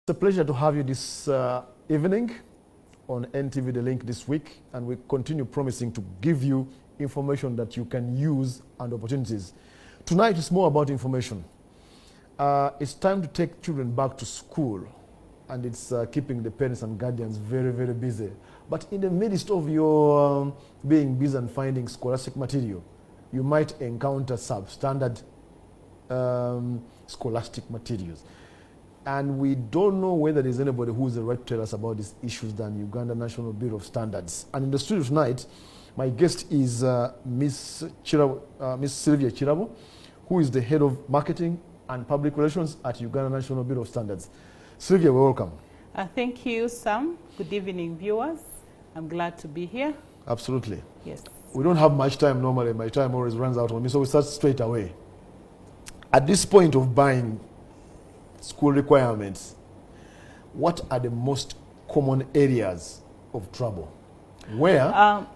It's a pleasure to have you this evening on NTV The Link this week, and we continue promising to give you information that you can use and opportunities. Tonight is more about information. It's time to take children back to school, and it's keeping the parents and guardians very, very busy. But in the midst of your being busy and finding scholastic material, you might encounter substandard scholastic materials. And we don't know whether there's anybody who's the right to tell us about these issues than Uganda National Bureau of Standards. And in the studio tonight, my guest is Miss Sylvia Chirabo, who is the head of marketing and public relations at Uganda National Bureau of Standards. Sylvia, welcome. Thank you, Sam. Good evening, viewers. I'm glad to be here. Absolutely. Yes. We don't have much time normally. My time always runs out on me, so we start straight away. At this point of buying school requirements, what are the most common areas of trouble where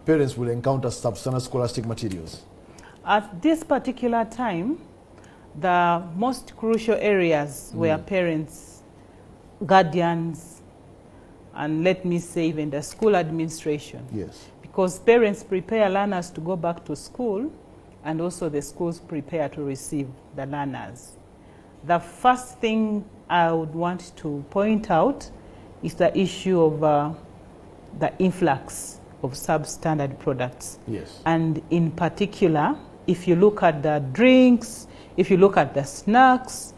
parents will encounter substandard scholastic materials? At this particular time, the most crucial areas where parents, guardians, and let me say even the school administration. Yes. Because parents prepare learners to go back to school, and also the schools prepare to receive the learners. The first thing I would want to point out is the issue of the influx of substandard products. Yes. And in particular, if you look at the drinks, if you look at the snacks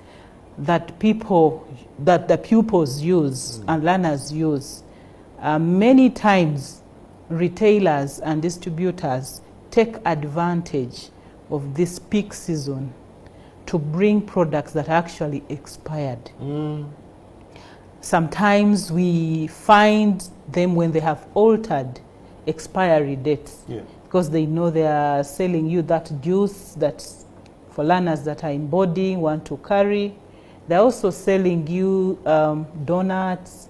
that the pupils use and learners use, many times retailers and distributors take advantage of this peak season to bring products that are actually expired. Sometimes we find them when they have altered expiry dates, because they know they are selling you that juice that's for learners that are in boarding, want to carry. They're also selling you donuts,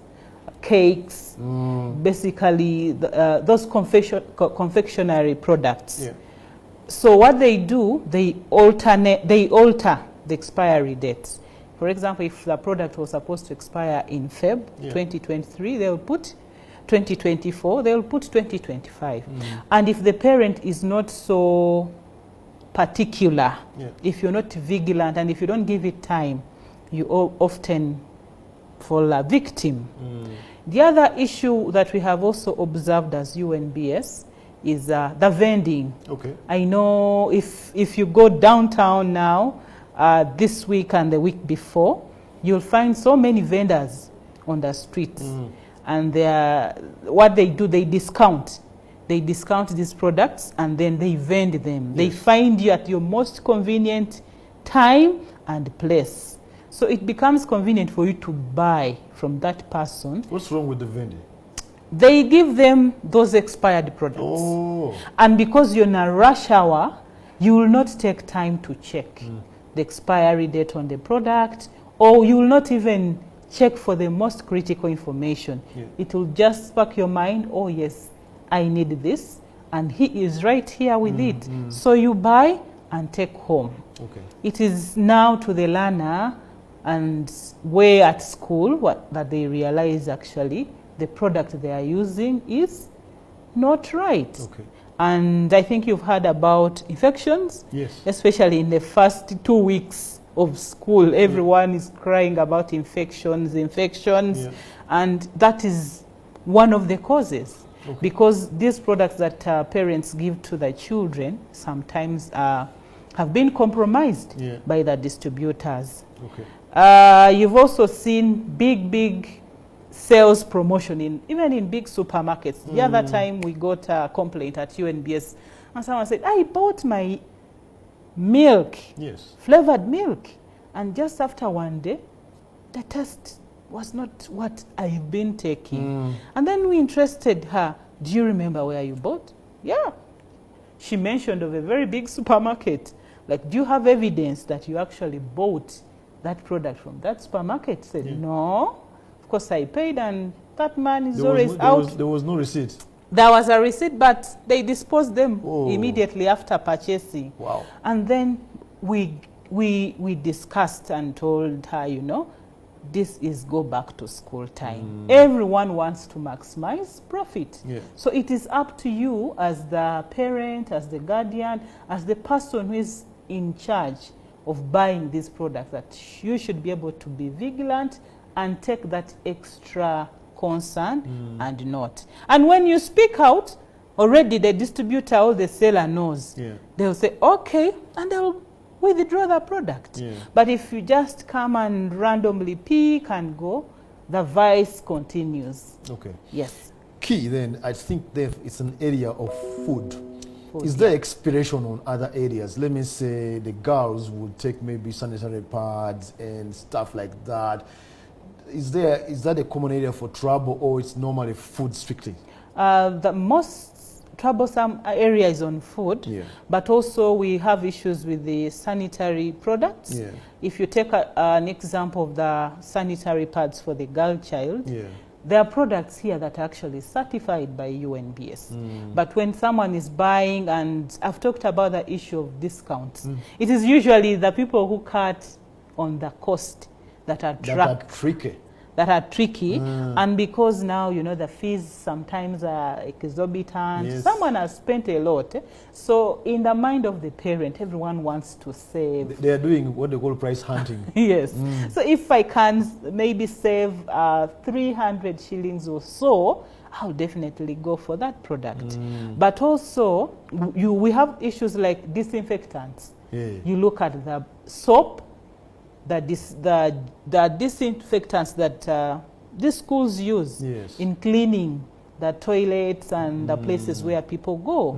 cakes, basically those confectionery products. Yeah. So what they do, they alter the expiry dates. For example, if the product was supposed to expire in Feb 2023, they will put 2024, they will put 2025. And if the parent is not so particular, if you're not vigilant, and if you don't give it time, you often fall a victim. The other issue that we have also observed as UNBS is the vending. Okay. I know if you go downtown now, this week and the week before, you'll find so many vendors on the streets. And what they do, they discount. They discount these products and then they vend them. Yes. They find you at your most convenient time and place. So it becomes convenient for you to buy from that person. What's wrong with the vending? They give them those expired products. Oh. And because you're in a rush hour, you will not take time to check the expiry date on the product, or you will not even check for the most critical information. It will just spark your mind, oh yes, I need this, and he is right here with it. So you buy and take home. Okay. It is now to the learner and where at school that they realize actually the product they are using is not right. Okay. And I think you've heard about infections. Yes. Especially in the first 2 weeks of school, everyone is crying about infections. And that is one of the causes. Okay. Because these products that parents give to the children sometimes have been compromised by the distributors. Okay. You've also seen big sales promotion even in big supermarkets. The other time we got a complaint at UNBS and someone said, I bought my milk, flavored milk, and just after one day the taste was not what I've been taking. And then we interested her, do you remember where you bought? Yeah. She mentioned of a very big supermarket. Like, do you have evidence that you actually bought that product from that supermarket? Said, no. Of course, I paid, and that man is always out. There was no receipt. There was a receipt, but they disposed them immediately after purchasing. Wow. And then we discussed and told her, this is go back to school time. Everyone wants to maximize profit. Yeah. So it is up to you as the parent, as the guardian, as the person who is in charge of buying this product, that you should be able to be vigilant and take that extra concern and note. And when you speak out, already the distributor or the seller knows. Yeah. They'll say, okay, and they'll withdraw the product. Yeah. But if you just come and randomly pick and go, the vice continues. Okay. Yes. Key then, I think it's an area of food. Food, Is there expiration on other areas? Let me say the girls would take maybe sanitary pads and stuff like that. Is that a common area for trouble, or it's normally food strictly? The most troublesome area is on food, but also we have issues with the sanitary products. Yeah. If you take an example of the sanitary pads for the girl child, Yeah. there are products here that are actually certified by UNBS. But when someone is buying, and I've talked about the issue of discounts, it is usually the people who cut on the cost that are tricky. And because now, you know, the fees sometimes are exorbitant. Yes. Someone has spent a lot. So in the mind of the parent, everyone wants to save. They are doing what they call price hunting. Yes. So if I can maybe save 300 shillings or so, I'll definitely go for that product. But also, we have issues like disinfectants. Yeah. You look at the soap, the disinfectants that these schools use in cleaning the toilets and the places where people go.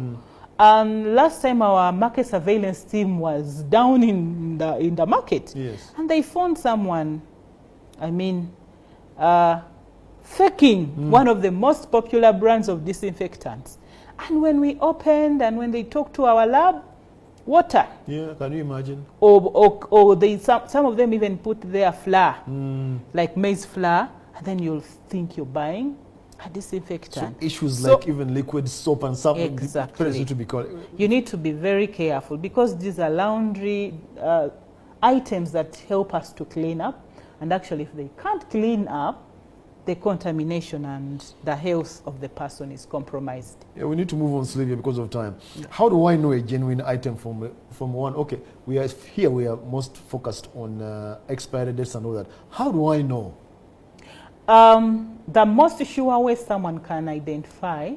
Last time our market surveillance team was down in the market, and they found someone, I mean, faking one of the most popular brands of disinfectants. And when we opened and when they talked to our lab, water. Yeah, can you imagine? Or some of them even put their flour, like maize flour, and then you'll think you're buying a disinfectant. So issues like even liquid soap and something. Exactly. To be called. You need to be very careful, because these are laundry items that help us to clean up. And actually, if they can't clean up, the contamination and the health of the person is compromised. Yeah, we need to move on, Sylvia, because of time. How do I know a genuine item from one? Okay, we are most focused on expiry dates and all that. How do I know? The most sure way someone can identify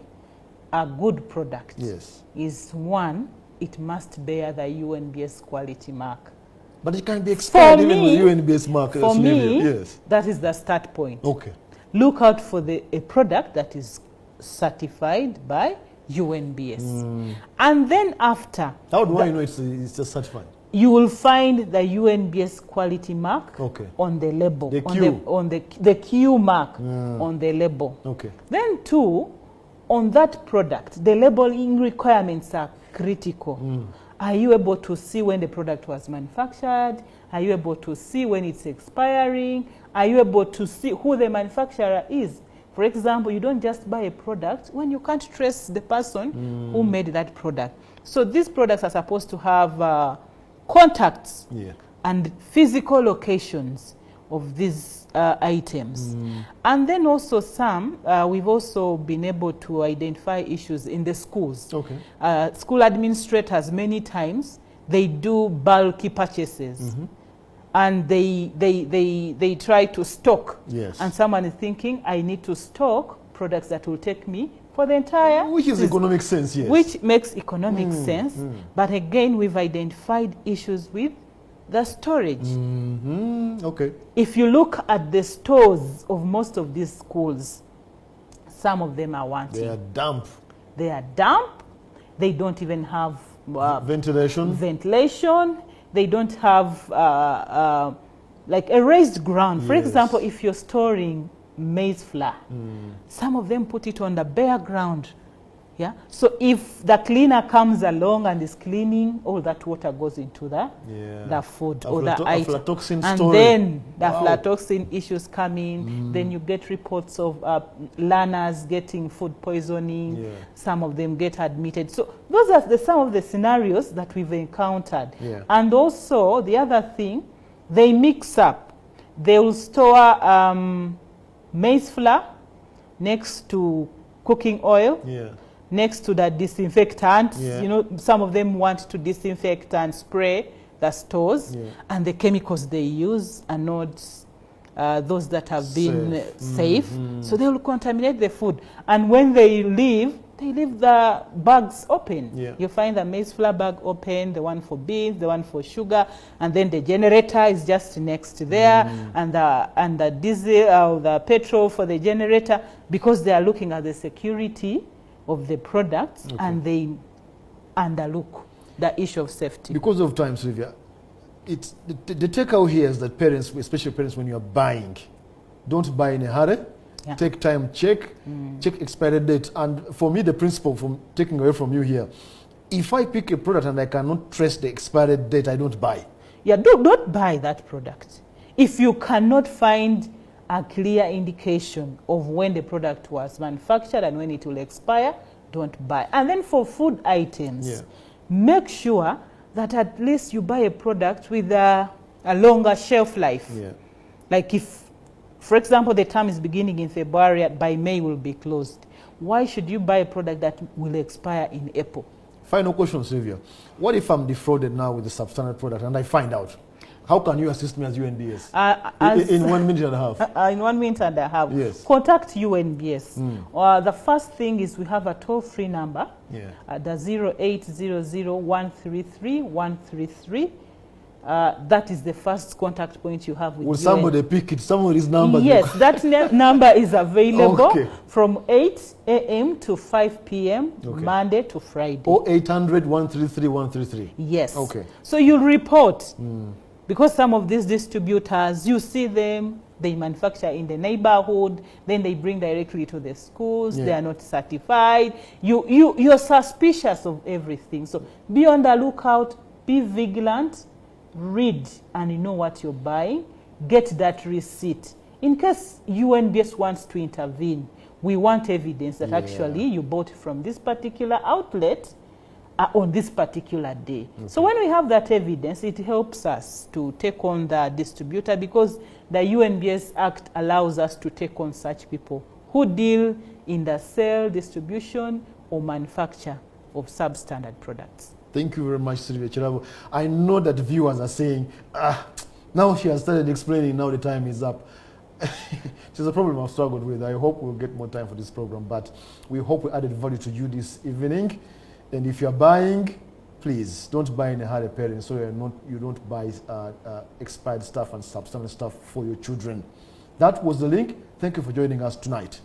a good product is, one, it must bear the UNBS quality mark. But it can be expired even with UNBS mark. For me, that is the start point. Okay. Look out for a product that is certified by UNBS. And then after... How do I know it's just certified? You will find the UNBS quality mark on the label. The Q. On the Q mark on the label. Okay. Then two, on that product, the labeling requirements are critical. Are you able to see when the product was manufactured? Are you able to see when it's expiring? Are you able to see who the manufacturer is? For example, you don't just buy a product when you can't trace the person who made that product. So these products are supposed to have contacts and physical locations of these items. And then also we've also been able to identify issues in the schools. Okay. School administrators, many times, they do bulky purchases. And they try to stock. And someone is thinking, I need to stock products that will take me for the entire Which is economic sense, Which makes economic sense. But again, we've identified issues with the storage. Okay. If you look at the stores of most of these schools, some of them are wanting. They are damp. They are damp. They don't even have ventilation. They don't have like a raised ground. For example, if you're storing maize flour, some of them put it on the bare ground. Yeah. So if the cleaner comes along and is cleaning, all that water goes into the food or the item. And then the aflatoxin issues come in. Then you get reports of learners getting food poisoning. Some of them get admitted. So those are some of the scenarios that we've encountered. And also the other thing, they mix up They will store maize flour next to cooking oil, next to the disinfectant. You know, some of them want to disinfect and spray the stores, and the chemicals they use are not those that have been safe. So they will contaminate the food. And when they leave the bags open. You find the maize flour bag open, the one for beans, the one for sugar, and then the generator is just next there, and the diesel, the petrol for the generator, because they are looking at the security of the products, and they underlook the issue of safety. Because of time, Sylvia, it's the takeaway here is that parents, especially parents, when you are buying, don't buy in a hurry. Take time, check expiry date. And for me, the principle from taking away from you here, if I pick a product and I cannot trace the expiry date, I don't buy. Yeah, don't buy that product. If you cannot find a clear indication of when the product was manufactured and when it will expire, don't buy. And then for food items, make sure that at least you buy a product with a longer shelf life. Like if, for example, the term is beginning in February, by May will be closed. Why should you buy a product that will expire in April? Final question, Sylvia. What if I'm defrauded now with the substandard product and I find out? How can you assist me as UNBS? In 1 minute and a half. In 1 minute and a half. Yes. Contact UNBS. The first thing is we have a toll-free number, the 0800 133 133. That is the first contact point you have with Will somebody pick it? Somebody's number? Yes, that number is available from 8 a.m. to 5 p.m. Monday to Friday. 0800 133 133. Yes. So you'll report. Because some of these distributors, you see them, they manufacture in the neighborhood, then they bring directly to the schools, they are not certified. You're suspicious of everything. So be on the lookout, be vigilant, read and you know what you're buying, get that receipt. In case UNBS wants to intervene, we want evidence that actually you bought from this particular outlet on this particular day. So when we have that evidence, it helps us to take on the distributor, because the UNBS Act allows us to take on such people who deal in the sale, distribution or manufacture of substandard products. Thank you very much, Sylvia Chirabo. I know that viewers are saying, now she has started explaining, now the time is up. It's a problem I've struggled with. I hope we'll get more time for this program, but we hope we added value to you this evening. And if you're buying, please don't buy in a hurry, parents, so you don't buy expired stuff and substandard stuff for your children. That was the link. Thank you for joining us tonight.